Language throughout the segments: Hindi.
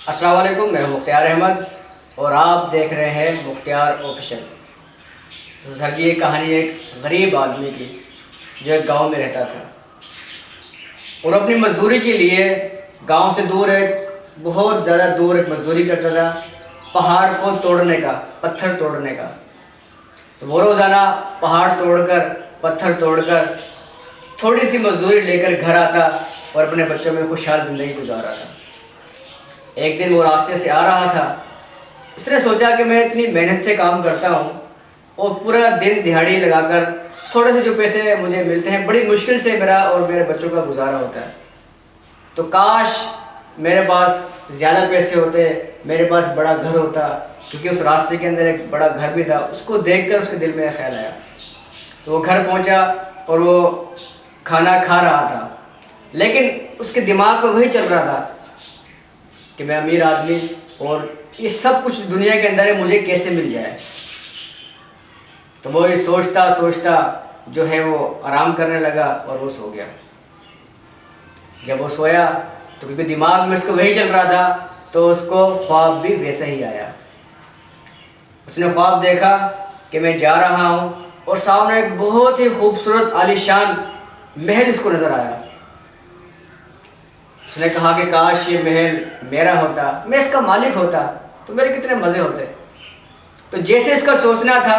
अस्सलाम वालेकुम, मैं मुख्तियार अहमद और आप देख रहे हैं मुख्तियार ऑफिशियल। तो सर जी, ये कहानी एक गरीब आदमी की जो एक गांव में रहता था और अपनी मजदूरी के लिए गांव से दूर बहुत ज़्यादा दूर एक मजदूरी करता था, पहाड़ को तोड़ने का, पत्थर तोड़ने का। तो वो रोज़ाना पहाड़ तोड़कर, पत्थर तोड़कर थोड़ी सी मजदूरी लेकर घर आता और अपने बच्चों में खुशहाल ज़िंदगी गुजार रहा था। एक दिन वो रास्ते से आ रहा था। उसने सोचा कि मैं इतनी मेहनत से काम करता हूँ और पूरा दिन दिहाड़ी लगाकर थोड़े से जो पैसे मुझे मिलते हैं, बड़ी मुश्किल से मेरा और मेरे बच्चों का गुजारा होता है। तो काश मेरे पास ज़्यादा पैसे होते, मेरे पास बड़ा घर होता, क्योंकि उस रास्ते के अंदर एक बड़ा घर भी था। उसको देखकर उसके दिल में ख्याल आया। तो वो घर पहुँचा और वो खाना खा रहा था, लेकिन उसके दिमाग में वही चल रहा था कि मैं अमीर आदमी और ये सब कुछ दुनिया के अंदर है, मुझे कैसे मिल जाए। तो वो ये सोचता सोचता जो है वो आराम करने लगा और वो सो गया। जब वो सोया तो क्योंकि दिमाग में उसको वही चल रहा था, तो उसको ख्वाब भी वैसा ही आया। उसने ख्वाब देखा कि मैं जा रहा हूँ और सामने एक बहुत ही खूबसूरत आलीशान महल उसको नज़र आया। उसने कहा कि काश ये महल मेरा होता, मैं इसका मालिक होता तो मेरे कितने मज़े होते। तो जैसे इसका सोचना था,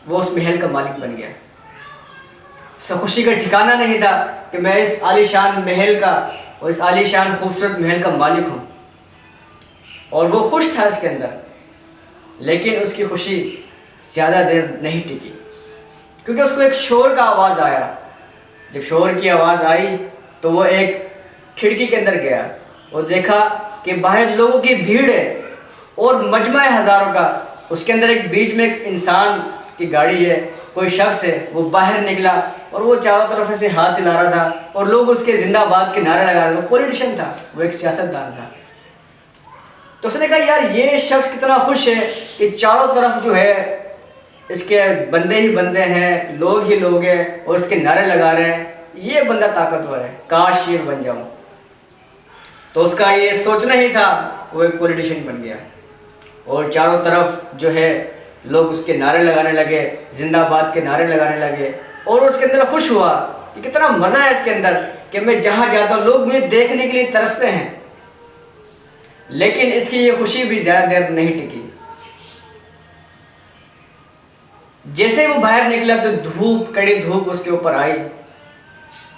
वो उस महल का मालिक बन गया। उसे खुशी का ठिकाना नहीं था कि मैं इस आलीशान महल का और इस आलीशान खूबसूरत महल का मालिक हूँ, और वो खुश था इसके अंदर। लेकिन उसकी खुशी ज़्यादा देर नहीं टिकी, क्योंकि उसको एक शोर का आवाज़ आया। जब शोर की आवाज़ आई तो वो एक खिड़की के अंदर गया और देखा कि बाहर लोगों की भीड़ है और मजमा है हज़ारों का। उसके अंदर एक बीच में एक इंसान की गाड़ी है, कोई शख्स है। वो बाहर निकला और वो चारों तरफ से हाथ हिला रहा था और लोग उसके जिंदाबाद के नारे लगा रहे थे। वो पॉलिटिशियन था, वो एक सियासतदान था। तो उसने कहा, यार ये शख्स कितना खुश है कि चारों तरफ जो है इसके बंदे ही बंदे हैं, लोग ही लोग हैं और इसके नारे लगा रहे हैं। ये बंदा ताकतवर है, काश ये बन जाऊं। तो उसका ये सोचना ही था, वो एक पॉलिटिशियन बन गया और चारों तरफ जो है लोग उसके नारे लगाने लगे, जिंदाबाद के नारे लगाने लगे। और उसके अंदर खुश हुआ कि कितना मज़ा है इसके अंदर कि मैं जहाँ जाता हूँ लोग मुझे देखने के लिए तरसते हैं। लेकिन इसकी ये खुशी भी ज़्यादा देर नहीं टिकी। जैसे ही वो बाहर निकला तो धूप, कड़ी धूप उसके ऊपर आई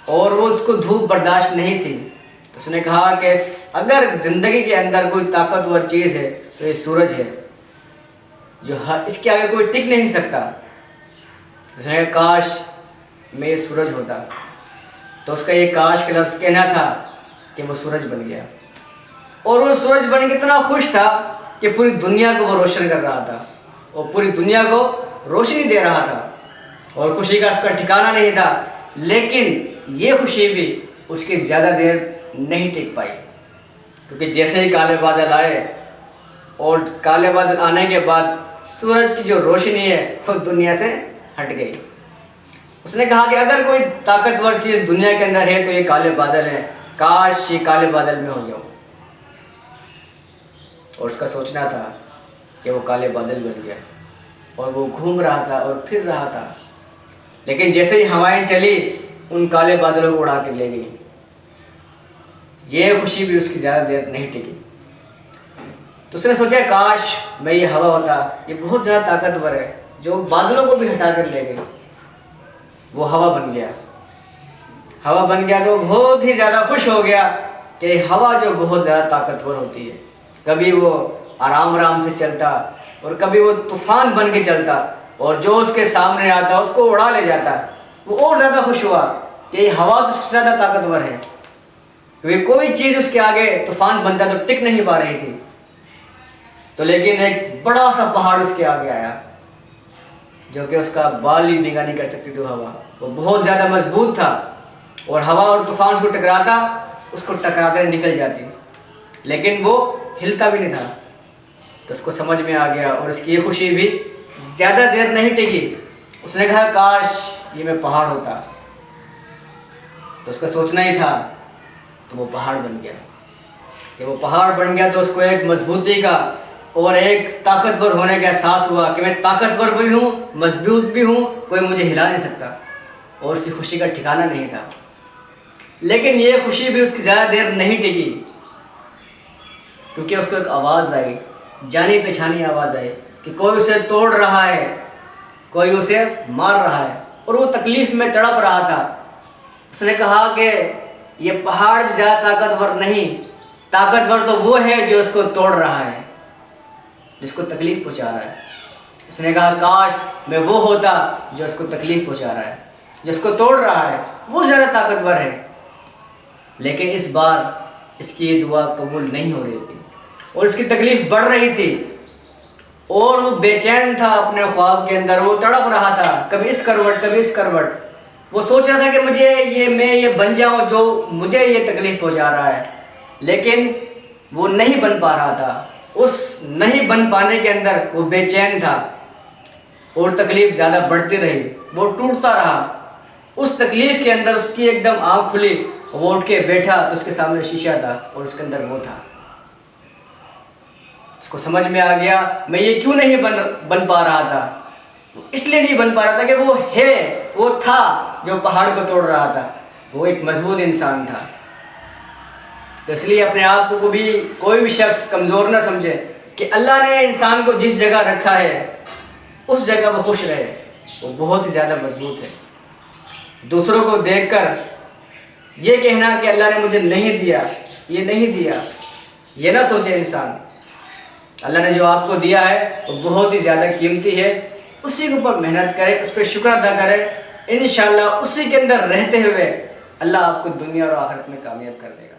और वो उसको धूप बर्दाश्त नहीं थी। तो उसने कहा कि अगर ज़िंदगी के अंदर कोई ताकतवर चीज़ है तो ये सूरज है, जो इसके आगे कोई टिक नहीं सकता। उसने कहा, काश मैं ये सूरज होता। तो उसका ये काश का लफ्ज़ कहना था कि वो सूरज बन गया। और वो सूरज बन के इतना खुश था कि पूरी दुनिया को वो रोशन कर रहा था और पूरी दुनिया को रोशनी दे रहा था और खुशी का उसका ठिकाना नहीं था। लेकिन ये खुशी भी उसकी ज़्यादा देर नहीं टिक पाई, क्योंकि जैसे ही काले बादल आए और काले बादल आने के बाद सूरज की जो रोशनी है वो दुनिया से हट गई। उसने कहा कि अगर कोई ताकतवर चीज़ दुनिया के अंदर है तो ये काले बादल हैं, काश ये काले बादल में हो जाऊँ। और उसका सोचना था कि वो काले बादल बन गया और वो घूम रहा था और फिर रहा था। लेकिन जैसे ही हवाएं चली, उन काले बादलों को उड़ा के ले गई। ये खुशी भी उसकी ज़्यादा देर नहीं टिकी। तो उसने सोचा, काश मैं ये हवा होता, ये बहुत ज़्यादा ताकतवर है, जो बादलों को भी हटा कर ले गई। वो हवा बन गया। हवा बन गया तो बहुत ही ज़्यादा खुश हो गया कि हवा जो बहुत ज़्यादा ताकतवर होती है, कभी वो आराम आराम से चलता और कभी वो तूफान बन के चलता और जो उसके सामने आता उसको उड़ा ले जाता। वो और ज़्यादा खुश हुआ कि हवा तो सबसे ज़्यादा ताकतवर है, क्योंकि कोई चीज़ उसके आगे तूफान बनता तो टिक नहीं पा रही थी। तो लेकिन एक बड़ा सा पहाड़ उसके आगे आया, जो कि उसका बाल ही भीगा नहीं कर सकती थी हवा। वो बहुत ज़्यादा मजबूत था और हवा और तूफान उसको टकराता, उसको टकरा कर निकल जाती, लेकिन वो हिलता भी नहीं था। तो उसको समझ में आ गया और उसकी ये खुशी भी ज़्यादा देर नहीं टिकी। उसने कहा, काश ये मैं पहाड़ होता। तो उसका सोचना ही था, तो वो पहाड़ बन गया। जब वो पहाड़ बन गया तो उसको एक मजबूती का और एक ताकतवर होने का एहसास हुआ कि मैं ताकतवर भी हूँ, मजबूत भी हूँ, कोई मुझे हिला नहीं सकता। और उसकी खुशी का ठिकाना नहीं था। लेकिन ये खुशी भी उसकी ज़्यादा देर नहीं टिकी, क्योंकि उसको एक आवाज़ आई, जानी पहचानी आवाज़ आई कि कोई उसे तोड़ रहा है, कोई उसे मार रहा है, और वो तकलीफ़ में तड़प रहा था। उसने कहा कि ये पहाड़ भी ज़्यादा ताकतवर नहीं, ताकतवर तो वो है जो उसको तोड़ रहा है, जिसको तकलीफ़ पहुंचा रहा है। उसने कहा काश मैं वो होता जो उसको तकलीफ़ पहुंचा रहा है, जिसको तोड़ रहा है वो ज़्यादा ताकतवर है। लेकिन इस बार इसकी ये दुआ कबूल नहीं हो रही थी और इसकी तकलीफ़ बढ़ रही थी और वो बेचैन था अपने ख्वाब के अंदर। वो तड़प रहा था, कभी इस करवट कभी इस करवट। वो सोच रहा था कि मैं ये बन जाऊं जो मुझे ये तकलीफ़ पहुंचा रहा है, लेकिन वो नहीं बन पा रहा था। उस नहीं बन पाने के अंदर वो बेचैन था और तकलीफ़ ज़्यादा बढ़ती रही, वो टूटता रहा। उस तकलीफ़ के अंदर उसकी एकदम आँख खुली, वो उठ के बैठा तो उसके सामने शीशा था और उसके अंदर वो था। उसको समझ में आ गया मैं ये क्यों नहीं बन पा रहा था। इसलिए नहीं बन पा रहा था कि वो था जो पहाड़ को तोड़ रहा था, वो एक मजबूत इंसान था। तो इसलिए अपने आप को भी कोई भी शख्स कमज़ोर ना समझे कि अल्लाह ने इंसान को जिस जगह रखा है उस जगह वो खुश रहे, वो बहुत ही ज़्यादा मजबूत है। दूसरों को देखकर ये कहना कि अल्लाह ने मुझे नहीं दिया, ये नहीं दिया, ये ना सोचे इंसान। अल्लाह ने जो आपको दिया है वो बहुत ही ज़्यादा कीमती है, उसी के ऊपर मेहनत करें, उस पर शुक्र अदा करें। इंशाअल्लाह उसी के अंदर रहते हुए अल्लाह आपको दुनिया और आखिरत में कामयाब कर देगा।